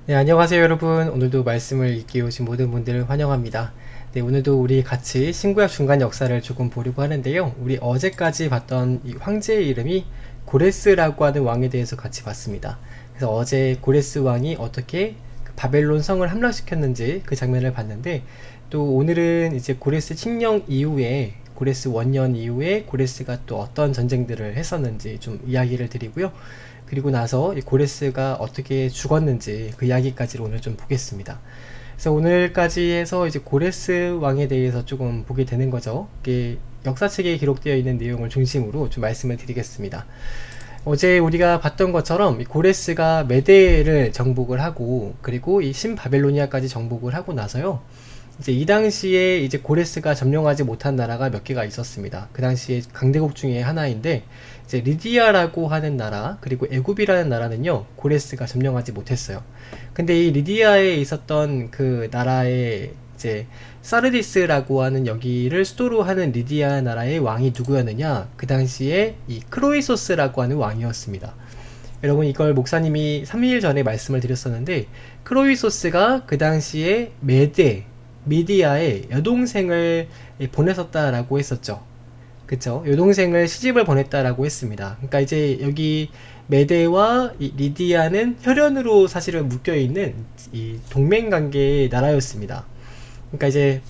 네, 안녕하세요, 여러분. 오늘도 말씀을 읽기 오신 모든 분들을 환영합니다. 네, 오늘도 우리 같이 신구약 중간 역사를 조금 보려고 하는데요. 우리 어제까지 봤던 이 황제의 이름이 고레스라고 하는 왕에 대해서 같이 봤습니다. 그래서 어제 고레스 왕이 어떻게 그 바벨론 성을 함락시켰는지 그 장면을 봤는데, 또 오늘은 이제 고레스 칙령 이후에 고레스 원년 이후에 고레스가 또 어떤 전쟁들을 했었는지 좀 이야기를 드리고요. 그리고 나서 이 고레스가 어떻게 죽었는지 그 이야기까지 오늘 좀 보겠습니다. 그래서 오늘까지 해서 이제 고레스 왕에 대해서 조금 보게 되는 거죠. 이게 역사책에 기록되어 있는 내용을 중심으로 좀 말씀을 드리겠습니다. 어제 우리가 봤던 것처럼 이 고레스가 메대를 정복을 하고, 그리고 이 신바벨로니아까지 정복을 하고 나서요. 이제 이 당시에 이제 고레스가 점령하지 못한 나라가 몇 개가 있었습니다. 그 당시에 강대국 중에 하나인데, 이제 리디아라고 하는 나라, 그리고 애굽이라는 나라는요, 고레스가 점령하지 못했어요. 근데 이 리디아에 있었던 그 나라의 이제 사르디스라고 하는 여기를 수도로 하는 리디아 나라의 왕이 누구였느냐? 그 당시에 이 크로이소스라고 하는 왕이었습니다. 여러분, 이걸 목사님이 3일 전에 말씀을 드렸었는데, 크로이소스가 그 당시에 미디아에 여동생을 보냈었다라고 했었죠. 그쵸? 여동생을 시집을 보냈다라고 했습니다. 그러니까 이제 여기 메데와 이 리디아는 혈연으로 사실은 묶여있는 이 동맹관계의 나라였습니다. 그러니까 이제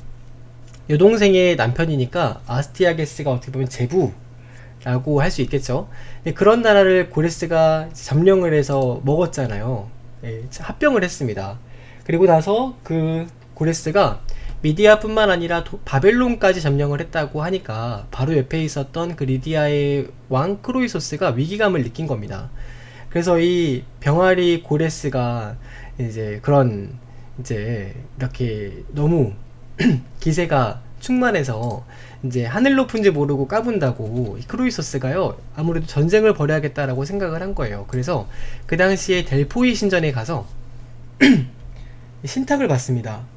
여동생의 남편이니까 아스티아게스가 어떻게 보면 제부라고 할 수 있겠죠. 그런 나라를 고레스가 점령을 해서 먹었잖아요. 합병을 했습니다. 그리고 나서 그 고레스가 미디아뿐만 아니라 바벨론까지 점령을 했다고 하니까 바로 옆에 있었던 그 리디아의 왕 크로이소스가 위기감을 느낀 겁니다. 그래서 이 병아리 고레스가 이제 그런 이제 이렇게 너무 기세가 충만해서 이제 하늘 높은지 모르고 까분다고 크로이소스가요, 아무래도 전쟁을 벌여야겠다라고 생각을 한 거예요. 그래서 그 당시에 델포이 신전에 가서 신탁을 받습니다.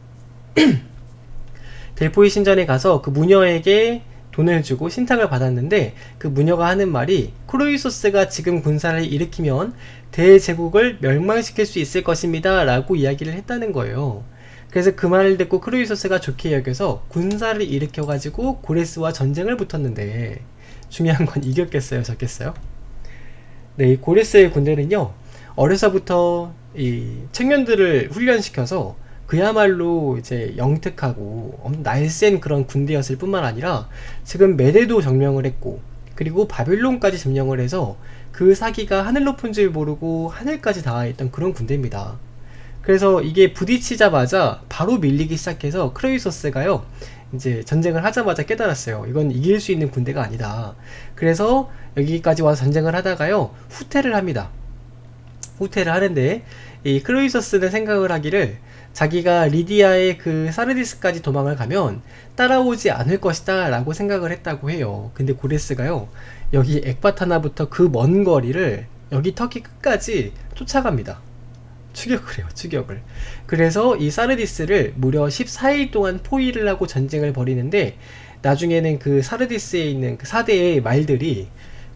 델포이 신전에 가서 그 무녀에게 돈을 주고 신탁을 받았는데, 그 무녀가 하는 말이 크로이소스가 지금 군사를 일으키면 대제국을 멸망시킬 수 있을 것입니다 라고 이야기를 했다는 거예요. 그래서 그 말을 듣고 크로이소스가 좋게 여겨서 군사를 일으켜가지고 고레스와 전쟁을 붙었는데, 중요한 건 이겼겠어요, 졌겠어요? 네, 이 고레스의 군대는요, 어려서부터 이 청년들을 훈련시켜서 그야말로 이제 영특하고 날쌘 그런 군대였을 뿐만 아니라 지금 메대도 점령을 했고, 그리고 바빌론까지 점령을 해서 그 사기가 하늘 높은 줄 모르고 하늘까지 닿아있던 그런 군대입니다. 그래서 이게 부딪히자마자 바로 밀리기 시작해서 크로이소스가요, 이제 전쟁을 하자마자 깨달았어요. 이건 이길 수 있는 군대가 아니다. 그래서 여기까지 와서 전쟁을 하다가요, 후퇴를 합니다. 후퇴를 하는데, 이 크로이소스는 생각을 하기를 자기가 리디아의 그 사르디스까지 도망을 가면 따라오지 않을 것이다 라고 생각을 했다고 해요. 근데 고레스가요, 여기 엑바타나부터 그 먼 거리를 여기 터키 끝까지 쫓아갑니다. 추격을 해요, 추격을. 그래서 이 사르디스를 무려 14일 동안 포위를 하고 전쟁을 벌이는데, 나중에는 그 사르디스에 있는 그 4대의 말들이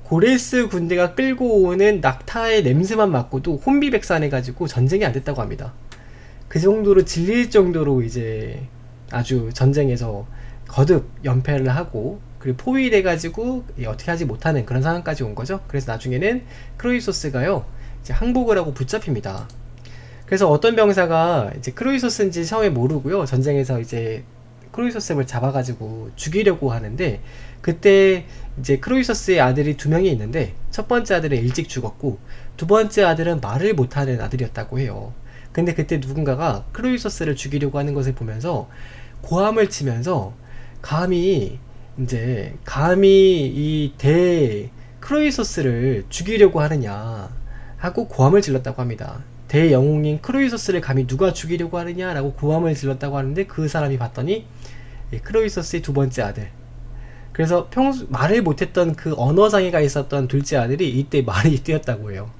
고레스 군대가 끌고 오는 낙타의 냄새만 맡고도 혼비백산해가지고 전쟁이 안 됐다고 합니다. 그 정도로 질릴 정도로 이제 아주 전쟁에서 거듭 연패를 하고, 그리고 포위돼가지고 어떻게 하지 못하는 그런 상황까지 온 거죠. 그래서 나중에는 크로이소스가요, 이제 항복을 하고 붙잡힙니다. 그래서 어떤 병사가 이제 크로이소스인지 처음에 모르고요, 전쟁에서 이제 크로이소스를 잡아가지고 죽이려고 하는데, 그때 이제 크로이소스의 아들이 2명이 있는데, 첫 번째 아들은 일찍 죽었고 두 번째 아들은 말을 못하는 아들이었다고 해요. 근데 그때 누군가가 크로이소스를 죽이려고 하는 것을 보면서 고함을 치면서 감히 이 크로이소스를 죽이려고 하느냐 하고 고함을 질렀다고 합니다. 대영웅인 크로이소스를 감히 누가 죽이려고 하느냐라고 고함을 질렀다고 하는데, 그 사람이 봤더니 크로이소스의 2번째 아들. 그래서 말을 못했던 그 언어장애가 있었던 둘째 아들이 이때 말이 뛰었다고 해요.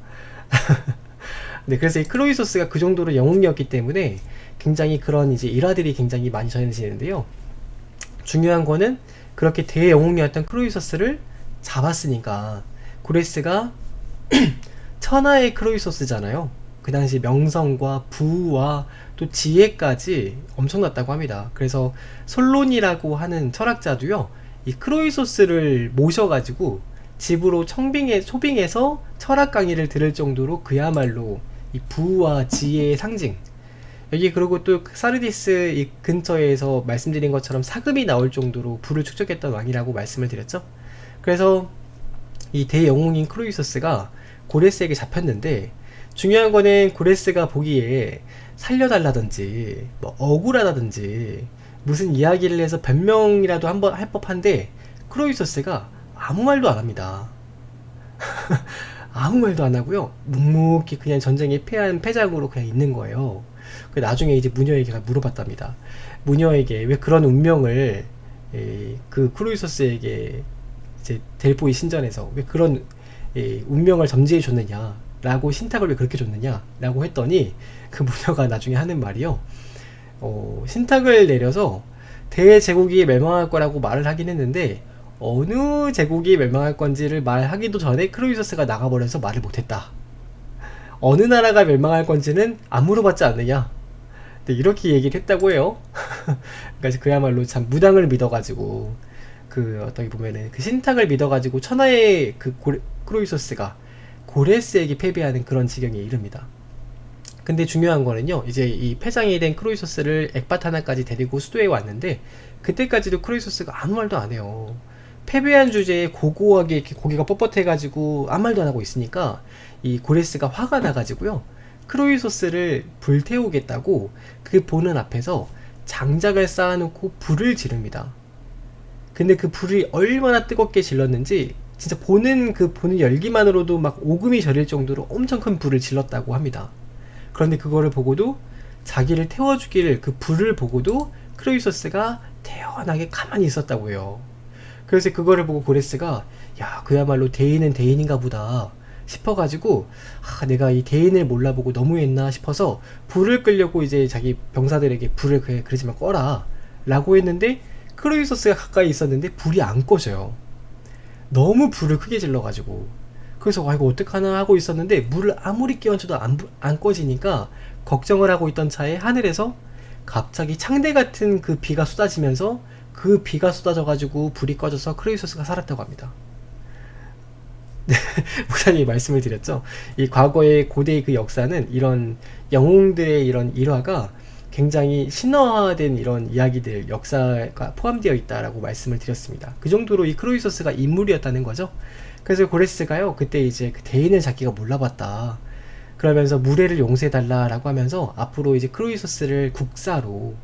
네, 그래서 이 크로이소스가 그 정도로 영웅이었기 때문에 굉장히 그런 이제 일화들이 굉장히 많이 전해지는데요. 중요한 거는 그렇게 대영웅이었던 크로이소스를 잡았으니까 고레스가 천하의 크로이소스잖아요. 그 당시 명성과 부와 또 지혜까지 엄청났다고 합니다. 그래서 솔론이라고 하는 철학자도요, 이 크로이소스를 모셔가지고 집으로 소빙해서 철학 강의를 들을 정도로 그야말로 이 부와 지혜의 상징. 여기 그리고 또 사르디스 이 근처에서 말씀드린 것처럼 사금이 나올 정도로 부를 축적했던 왕이라고 말씀을 드렸죠. 그래서 이 대영웅인 크로이소스가 고레스에게 잡혔는데, 중요한 거는 고레스가 보기에 살려달라든지 뭐 억울하다든지 무슨 이야기를 해서 변명이라도 한번 할 법한데, 크로이소스가 아무 말도 안 합니다. 아무 말도 안 하고요, 묵묵히 그냥 전쟁에 패한 패장으로 그냥 있는 거예요. 나중에 이제 무녀에게 물어봤답니다. 무녀에게 왜 그런 운명을 그 크로이소스에게 이제 델포이 신전에서 왜 그런 운명을 점지해 줬느냐 라고, 신탁을 왜 그렇게 줬느냐 라고 했더니, 그 무녀가 나중에 하는 말이요, 신탁을 내려서 대제국이 멸망할 거라고 말을 하긴 했는데 어느 제국이 멸망할 건지를 말하기도 전에 크로이소스가 나가버려서 말을 못했다. 어느 나라가 멸망할 건지는 안 물어봤지 않느냐. 네, 이렇게 얘기를 했다고 해요. 그러니까 그야말로 참 무당을 믿어가지고, 그 어떻게 보면은 그 신탁을 믿어가지고 천하의 그 크로이소스가 고레스에게 패배하는 그런 지경에 이릅니다. 근데 중요한 거는요, 이제 이 패장이 된 크로이소스를 엑바타나까지 데리고 수도에 왔는데, 그때까지도 크로이소스가 아무 말도 안 해요. 패배한 주제에 고고하게 이렇게 고개가 뻣뻣해가지고 아무 말도 안 하고 있으니까 이 고레스가 화가 나가지고요, 크로이소스를 불태우겠다고 그 보는 앞에서 장작을 쌓아놓고 불을 지릅니다. 근데 그 불이 얼마나 뜨겁게 질렀는지 진짜 보는 열기만으로도 막 오금이 저릴 정도로 엄청 큰 불을 질렀다고 합니다. 그런데 그거를 보고도, 자기를 태워주기를 그 불을 보고도 크로이소스가 태연하게 가만히 있었다고 해요. 그래서 그거를 보고 고레스가, 야, 그야말로 대인은 대인인가 보다 싶어가지고, 내가 이 대인을 몰라보고 너무했나 싶어서 불을 끄려고 이제 자기 병사들에게 불을 그러지만 꺼라 라고 했는데, 크로이소스가 가까이 있었는데 불이 안 꺼져요. 너무 불을 크게 질러가지고. 그래서 이거 어떡하나 하고 있었는데, 물을 아무리 끼얹어도 안 꺼지니까 걱정을 하고 있던 차에 하늘에서 갑자기 창대 같은 그 비가 쏟아지면서, 그 비가 쏟아져가지고 불이 꺼져서 크로이소스가 살았다고 합니다. 네, 목사님이 말씀을 드렸죠. 이 과거의 고대의 그 역사는 이런 영웅들의 이런 일화가 굉장히 신화화된 이런 이야기들, 역사가 포함되어 있다라고 말씀을 드렸습니다. 그 정도로 이 크로이소스가 인물이었다는 거죠. 그래서 고레스가요, 그때 이제 그 대인을 자기가 몰라봤다 그러면서 무례를 용서해달라라고 하면서 앞으로 이제 크로이소스를 국사로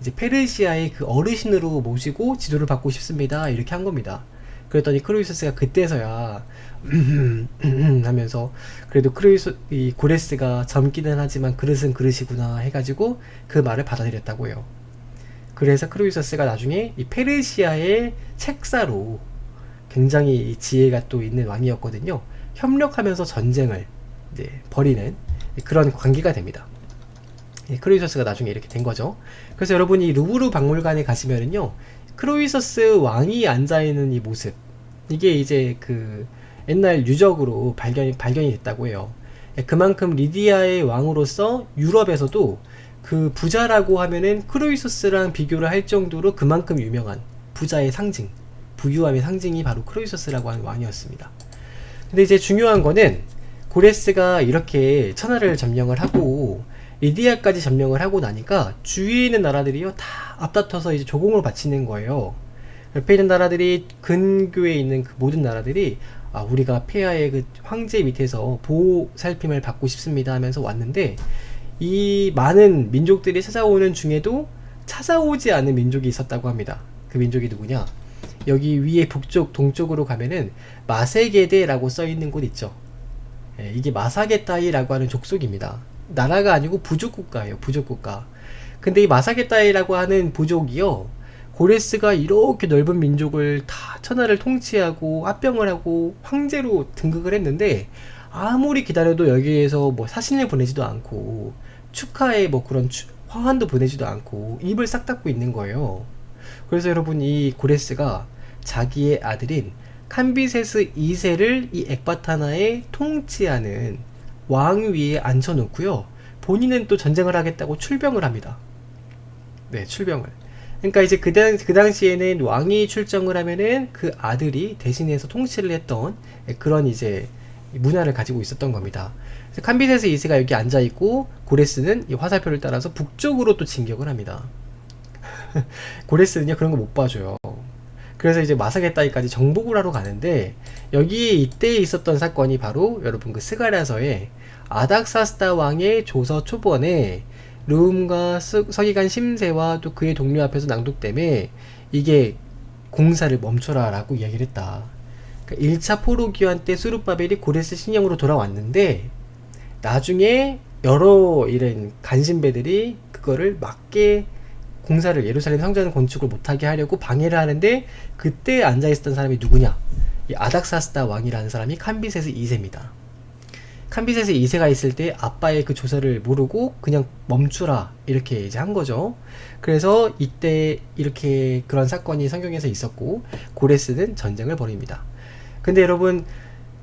이제 페르시아의 그 어르신으로 모시고 지도를 받고 싶습니다 이렇게 한 겁니다. 그랬더니 크로이소스가 그때서야 하면서, 그래도 이 고레스가 젊기는 하지만 그릇은 그릇이구나 해가지고 그 말을 받아들였다고 해요. 그래서 크로이소스가 나중에 이 페르시아의 책사로, 굉장히 지혜가 또 있는 왕이었거든요. 협력하면서 전쟁을 벌이는 그런 관계가 됩니다. 크로이소스가 나중에 이렇게 된 거죠. 그래서 여러분이 루브르 박물관에 가시면은요, 크로이소스 왕이 앉아있는 이 모습, 이게 이제 그 옛날 유적으로 발견이 됐다고 해요. 그만큼 리디아의 왕으로서 유럽에서도 그 부자라고 하면은 크로이소스랑 비교를 할 정도로 그만큼 유명한 부자의 상징, 부유함의 상징이 바로 크로이소스라고 하는 왕이었습니다. 근데 이제 중요한 거는, 고레스가 이렇게 천하를 점령을 하고 리디아까지 점령을 하고 나니까 주위에 있는 나라들이요 다 앞다퉈서 이제 조공을 바치는 거예요. 옆에 있는 나라들이, 근교에 있는 그 모든 나라들이, 우리가 폐하의 그 황제 밑에서 보호 살핌을 받고 싶습니다 하면서 왔는데, 이 많은 민족들이 찾아오는 중에도 찾아오지 않은 민족이 있었다고 합니다. 그 민족이 누구냐? 여기 위에 북쪽 동쪽으로 가면은 마세게데라고 써있는 곳 있죠. 이게 마사게타이라고 하는 족속입니다. 나라가 아니고 부족국가예요. 부족국가. 근데 이 마사게타이라고 하는 부족이요, 고레스가 이렇게 넓은 민족을 다 천하를 통치하고 합병을 하고 황제로 등극을 했는데, 아무리 기다려도 여기에서 뭐 사신을 보내지도 않고 축하에 뭐 그런 화환도 보내지도 않고 입을 싹 닫고 있는 거예요. 그래서 여러분, 이 고레스가 자기의 아들인 캄비세스 2세를 이 엑바타나에 통치하는 왕 위에 앉혀놓고요. 본인은 또 전쟁을 하겠다고 출병을 합니다. 네, 출병을. 그러니까 이제 그 당시에는 왕이 출정을 하면은 그 아들이 대신해서 통치를 했던 그런 이제 문화를 가지고 있었던 겁니다. 그래서 캄비세스 2세가 여기 앉아있고 고레스는 이 화살표를 따라서 북쪽으로 또 진격을 합니다. 고레스는요, 그런 거 못 봐줘요. 그래서 이제 마사게다이까지 정복을 하러 가는데, 여기에 이때 있었던 사건이 바로 여러분 그 스가랴서에 아닥사스다 왕의 조서 초본에 르움과 서기관 심세와 또 그의 동료 앞에서 낭독됨에 이게 공사를 멈춰라 라고 이야기를 했다. 그러니까 1차 포로기환 때 수룹바벨이 고레스 신형으로 돌아왔는데, 나중에 여러 이런 간신배들이 그거를 막게 공사를, 예루살렘 성전 건축을 못하게 하려고 방해를 하는데, 그때 앉아있었던 사람이 누구냐, 이 아닥사스다 왕이라는 사람이 캄비세스 2세입니다. 캄비세스 2세가 있을 때 아빠의 그 조서를 모르고 그냥 멈추라 이렇게 이제 한 거죠. 그래서 이때 이렇게 그런 사건이 성경에서 있었고, 고레스는 전쟁을 벌입니다. 근데 여러분,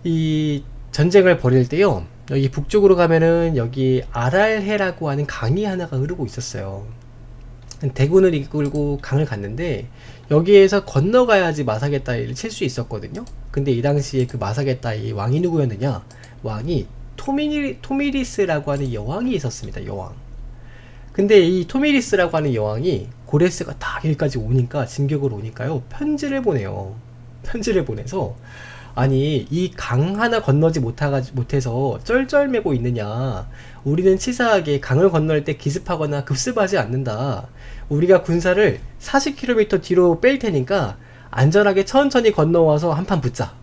이 전쟁을 벌일 때요, 여기 북쪽으로 가면은 여기 아랄해라고 하는 강이 하나가 흐르고 있었어요. 대군을 이끌고 강을 갔는데, 여기에서 건너가야지 마사게다이를 칠 수 있었거든요. 근데 이 당시에 그 마사게다이 왕이 누구였느냐, 왕이 토미리스라고 하는 여왕이 있었습니다. 여왕. 근데 이 토미리스라고 하는 여왕이 고레스가 딱 여기까지 오니까, 진격을 오니까요, 편지를 보내요. 편지를 보내서, 아니 이 강 하나 건너지 못해서 쩔쩔매고 있느냐, 우리는 치사하게 강을 건널 때 기습하거나 급습하지 않는다. 우리가 군사를 40km 뒤로 뺄 테니까 안전하게 천천히 건너와서 한판 붙자.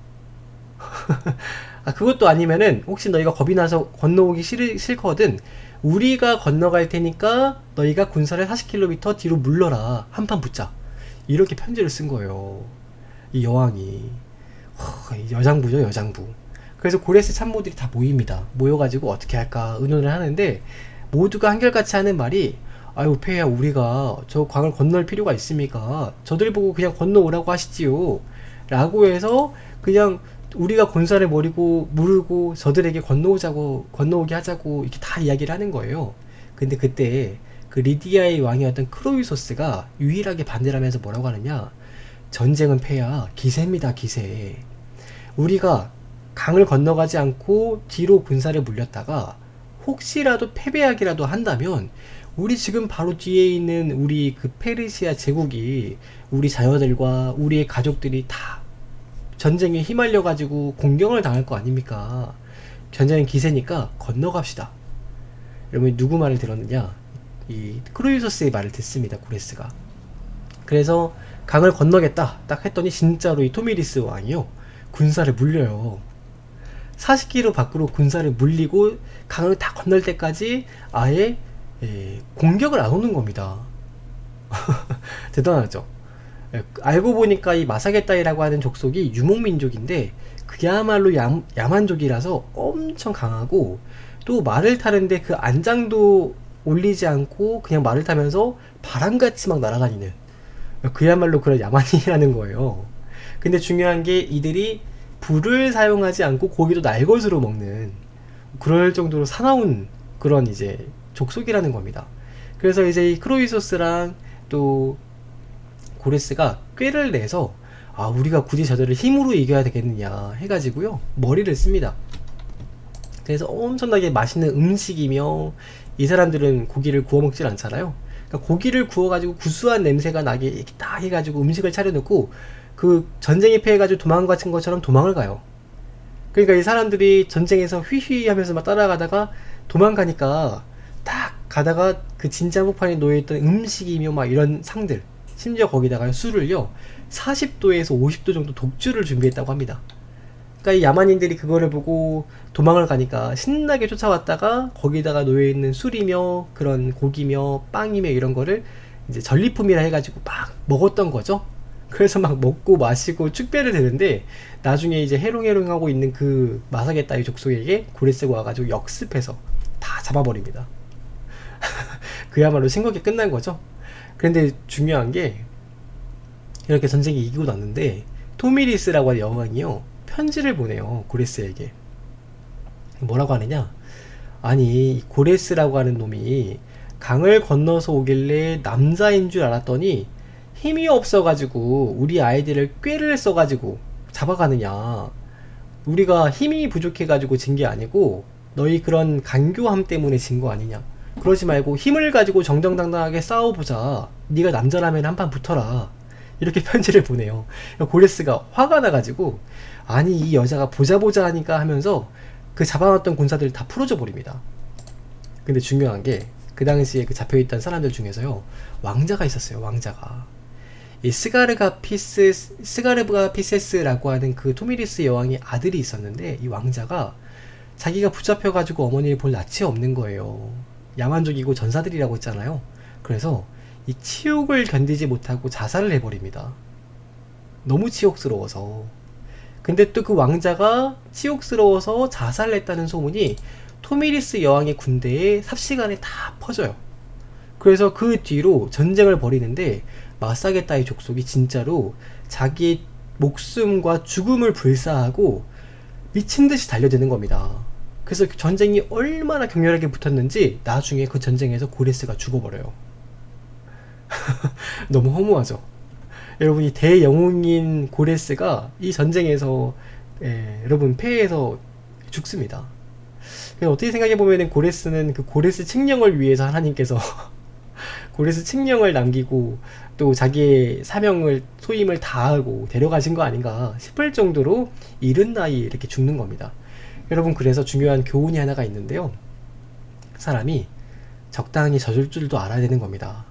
아, 그것도 아니면은 혹시 너희가 겁이 나서 건너오기 싫거든, 우리가 건너갈 테니까 너희가 군사를 40km 뒤로 물러라, 한판 붙자. 이렇게 편지를 쓴 거예요, 이 여왕이. 여장부죠, 여장부. 그래서 고레스 참모들이 다 모입니다. 모여가지고 어떻게 할까 의논을 하는데, 모두가 한결같이 하는 말이, 아유 폐하, 우리가 저 강을 건널 필요가 있습니까? 저들 보고 그냥 건너오라고 하시지요 라고 해서, 그냥 우리가 군사를 무르고 저들에게 건너오게 하자고 이렇게 다 이야기를 하는 거예요. 근데 그때 그 리디아의 왕이었던 크로이소스가 유일하게 반대를 하면서 뭐라고 하느냐, 전쟁은 폐하, 기세입니다, 기세. 우리가 강을 건너가지 않고 뒤로 군사를 물렸다가 혹시라도 패배하기라도 한다면, 우리 지금 바로 뒤에 있는 우리 그 페르시아 제국이 우리 자녀들과 우리의 가족들이 다 전쟁에 휘말려 가지고 공경을 당할 거 아닙니까? 전쟁은 기세니까 건너갑시다. 여러분, 누구 말을 들었느냐, 이 크루이소스의 말을 듣습니다, 고레스가. 그래서 강을 건너겠다 딱 했더니, 진짜로 이 토미리스 왕이요, 군사를 물려요. 40km 밖으로 군사를 물리고 강을 다 건널 때까지 아예 공격을 안 오는 겁니다. 대단하죠. 알고 보니까 이 마사게다이라고 하는 족속이 유목민족인데, 그야말로 야만족이라서 엄청 강하고, 또 말을 타는데 그 안장도 올리지 않고 그냥 말을 타면서 바람같이 막 날아다니는, 그야말로 그런 야만이라는 거예요. 근데 중요한 게, 이들이 불을 사용하지 않고 고기도 날것으로 먹는, 그럴 정도로 사나운 그런 이제 족속이라는 겁니다. 그래서 이제 이 크로이소스랑 또 고레스가 꾀를 내서, 아, 우리가 굳이 저들을 힘으로 이겨야 되겠느냐 해가지고요, 머리를 씁니다. 그래서 엄청나게 맛있는 음식이며, 이 사람들은 고기를 구워 먹질 않잖아요. 그러니까 고기를 구워가지고 구수한 냄새가 나게 이렇게 딱 해가지고 음식을 차려놓고, 그 전쟁에 패해가지고 도망간 것처럼 도망을 가요. 그러니까 이 사람들이 전쟁에서 휘휘 하면서 막 따라가다가 도망가니까, 딱 가다가 그 진짜 한복판에 놓여있던 음식이며 막 이런 상들, 심지어 거기다가 술을요, 40도에서 50도 정도 독주를 준비했다고 합니다. 그러니까 이 야만인들이 그거를 보고 도망을 가니까 신나게 쫓아왔다가, 거기다가 놓여있는 술이며 그런 고기며 빵이며 이런 거를 이제 전리품이라 해가지고 막 먹었던 거죠. 그래서 막 먹고 마시고 축배를 드는데, 나중에 이제 해롱해롱하고 있는 그 마사게다이 족속에게 고레스가 와가지고 역습해서 다 잡아버립니다. 그야말로 싱겁게 끝난 거죠. 그런데 중요한 게, 이렇게 전쟁이 이기고 났는데 토미리스라고 하는 여왕이요, 편지를 보내요, 고레스에게. 뭐라고 하느냐, 아니 이 고레스라고 하는 놈이 강을 건너서 오길래 남자인 줄 알았더니 힘이 없어가지고 우리 아이들을 꾀를 써가지고 잡아가느냐. 우리가 힘이 부족해가지고 진 게 아니고 너희 그런 간교함 때문에 진 거 아니냐. 그러지 말고 힘을 가지고 정정당당하게 싸워보자. 네가 남자라면 한판 붙어라. 이렇게 편지를 보내요. 고레스가 화가 나가지고 아니 이 여자가 보자 하니까 하면서 그 잡아놨던 군사들을 다 풀어줘 버립니다. 근데 중요한 게 그 당시에 그 잡혀있던 사람들 중에서요, 왕자가 있었어요. 왕자가 이 스가르가 피세스라고 하는 그 토미리스 여왕의 아들이 있었는데, 이 왕자가 자기가 붙잡혀가지고 어머니를 볼 낯이 없는 거예요. 야만족이고 전사들이라고 했잖아요. 그래서 이 치욕을 견디지 못하고 자살을 해버립니다. 너무 치욕스러워서. 근데 또 그 왕자가 치욕스러워서 자살을 했다는 소문이 토미리스 여왕의 군대에 삽시간에 다 퍼져요. 그래서 그 뒤로 전쟁을 벌이는데 마사게타의 족속이 진짜로 자기의 목숨과 죽음을 불사하고 미친듯이 달려드는 겁니다. 그래서 그 전쟁이 얼마나 격렬하게 붙었는지 나중에 그 전쟁에서 고레스가 죽어버려요. 너무 허무하죠. 여러분, 이 대영웅인 고레스가 이 전쟁에서 여러분 패해서 죽습니다. 어떻게 생각해보면 고레스는 그 고레스 칙령을 위해서 하나님께서 고레스 칙령을 남기고 또 자기의 사명을 소임을 다하고 데려가신 거 아닌가 싶을 정도로 이른 나이에 이렇게 죽는 겁니다. 여러분, 그래서 중요한 교훈이 하나가 있는데요, 사람이 적당히 져줄 줄도 알아야 되는 겁니다.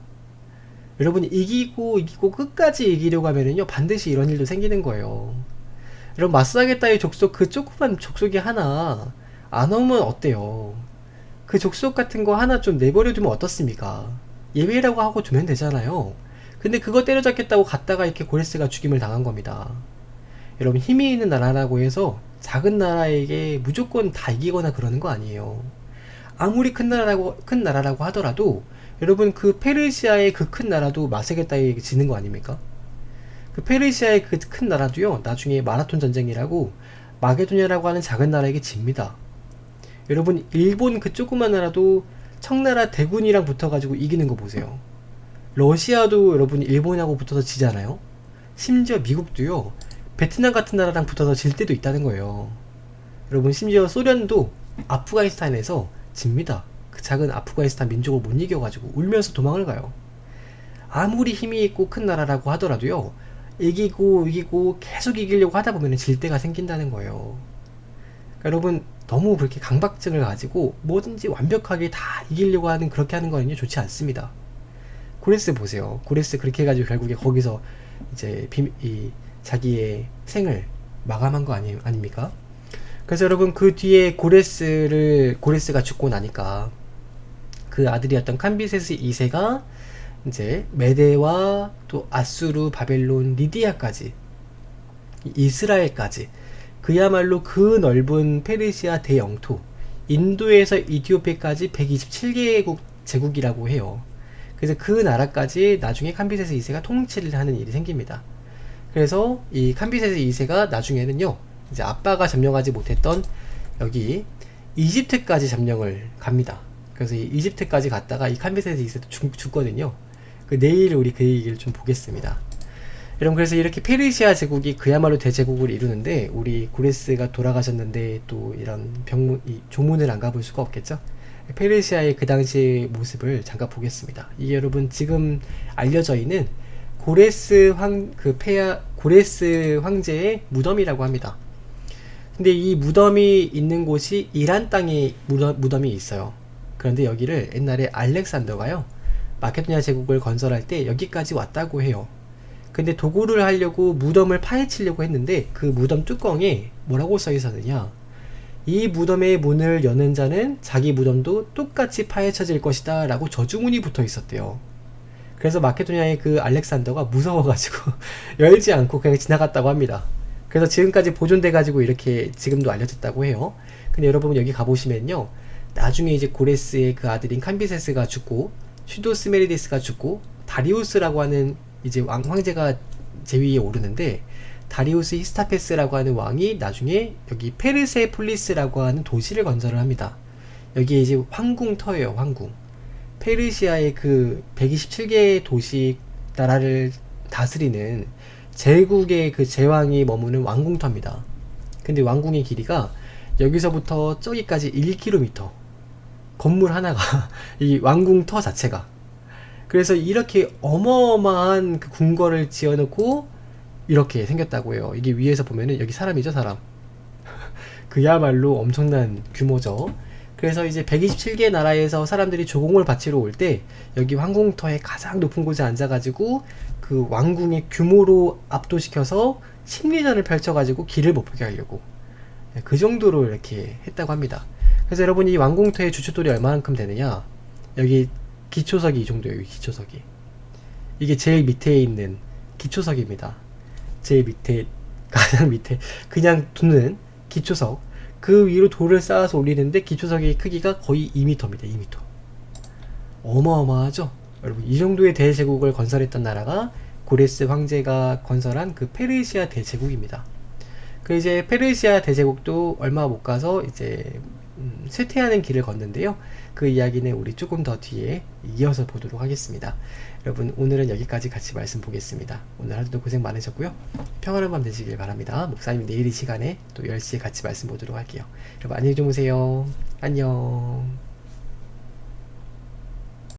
여러분, 이기고 끝까지 이기려고 하면은요 반드시 이런 일도 생기는 거예요. 여러분, 마사게타의 족속, 그 조그만 족속이 하나 안 오면 어때요? 그 족속 같은 거 하나 좀 내버려 두면 어떻습니까? 예외라고 하고 두면 되잖아요. 근데 그거 때려잡겠다고 갔다가 이렇게 고레스가 죽임을 당한 겁니다. 여러분, 힘이 있는 나라라고 해서 작은 나라에게 무조건 다 이기거나 그러는 거 아니에요. 아무리 큰 나라라고 하더라도 여러분, 그 페르시아의 그 큰 나라도 마사게타에게 지는 거 아닙니까? 그 페르시아의 그 큰 나라도요, 나중에 마라톤 전쟁이라고 마게도냐라고 하는 작은 나라에게 집니다. 여러분, 일본 그 조그만 나라도 청나라 대군이랑 붙어가지고 이기는 거 보세요. 러시아도 여러분 일본하고 붙어서 지잖아요. 심지어 미국도요, 베트남 같은 나라랑 붙어서 질 때도 있다는 거예요. 여러분, 심지어 소련도 아프가니스탄에서 집니다. 그 작은 아프가니스탄 민족을 못 이겨가지고 울면서 도망을 가요. 아무리 힘이 있고 큰 나라라고 하더라도요, 이기고 계속 이기려고 하다 보면 질 때가 생긴다는 거예요. 그러니까 여러분, 너무 그렇게 강박증을 가지고 뭐든지 완벽하게 다 이기려고 하는, 그렇게 하는 거는요 좋지 않습니다. 고레스 보세요. 고레스 그렇게 해가지고 결국에 거기서 이제 자기의 생을 마감한 거 아닙니까? 그래서 여러분, 그 뒤에 고레스가 죽고 나니까 그 아들이었던 캄비세스 2세가 이제 메데와 또 아수르, 바벨론, 리디아까지, 이스라엘까지, 그야말로 그 넓은 페르시아 대영토, 인도에서 이티오피아까지 127개국 제국이라고 해요. 그래서 그 나라까지 나중에 캄비세스 2세가 통치를 하는 일이 생깁니다. 그래서 이 캄비세스 2세가 나중에는요, 이제 아빠가 점령하지 못했던 여기 이집트까지 점령을 갑니다. 그래서 이 이집트까지 갔다가 이 캄비세스 2세도 죽거든요. 내일 우리 그 얘기를 좀 보겠습니다. 여러분, 그래서 이렇게 페르시아 제국이 그야말로 대제국을 이루는데, 우리 고레스가 돌아가셨는데 또 이런 조문을 안 가볼 수가 없겠죠. 페르시아의 그 당시의 모습을 잠깐 보겠습니다. 이게 여러분 지금 알려져 있는 고레스 황제의 무덤이라고 합니다. 근데 이 무덤이 있는 곳이 이란 땅에 무덤이 있어요. 그런데 여기를 옛날에 알렉산더가요, 마케도니아 제국을 건설할 때 여기까지 왔다고 해요. 근데 도굴을 하려고 무덤을 파헤치려고 했는데 그 무덤 뚜껑에 뭐라고 써 있었느냐, 이 무덤의 문을 여는 자는 자기 무덤도 똑같이 파헤쳐질 것이다 라고 저주문이 붙어 있었대요. 그래서 마케도니아의 그 알렉산더가 무서워가지고 열지 않고 그냥 지나갔다고 합니다. 그래서 지금까지 보존돼가지고 이렇게 지금도 알려졌다고 해요. 근데 여러분, 여기 가보시면요, 나중에 이제 고레스의 그 아들인 캄비세스가 죽고 슈도스메리디스가 죽고 다리우스라고 하는 이제 왕제가 제위에 오르는데, 다리우스 히스타페스라고 하는 왕이 나중에 여기 페르세폴리스라고 하는 도시를 건설을 합니다. 여기에 이제 황궁터예요, 황궁. 페르시아의 그 127개의 도시 나라를 다스리는 제국의 그 제왕이 머무는 왕궁터입니다. 근데 왕궁의 길이가 여기서부터 저기까지 1km. 건물 하나가 이 왕궁터 자체가. 그래서 이렇게 어마어마한 그 궁궐을 지어놓고 이렇게 생겼다고 해요. 이게 위에서 보면은 여기 사람이죠, 사람. 그야말로 엄청난 규모죠. 그래서 이제 127개 나라에서 사람들이 조공을 바치러 올 때 여기 황궁터의 가장 높은 곳에 앉아가지고 그 왕궁의 규모로 압도시켜서 심리전을 펼쳐가지고 길을 못 보게 하려고 그 정도로 이렇게 했다고 합니다. 그래서 여러분 이 왕궁터의 주춧돌이 얼마만큼 되느냐, 여기 기초석이 이 정도예요. 기초석이 이게 제일 밑에 있는 기초석입니다. 제일 밑에, 가장 밑에 그냥 두는 기초석, 그 위로 돌을 쌓아서 올리는데 기초석의 크기가 거의 2m입니다. 2m. 어마어마하죠. 여러분 이 정도의 대제국을 건설했던 나라가 고레스 황제가 건설한 그 페르시아 대제국입니다. 그 이제 페르시아 대제국도 얼마 못 가서 이제 쇠퇴하는 길을 걷는데요. 그 이야기는 우리 조금 더 뒤에 이어서 보도록 하겠습니다. 여러분 오늘은 여기까지 같이 말씀 보겠습니다. 오늘 하루도 고생 많으셨고요. 평안한 밤 되시길 바랍니다. 목사님 내일 이 시간에 또 10시에 같이 말씀 보도록 할게요. 여러분 안녕히 주무세요. 안녕.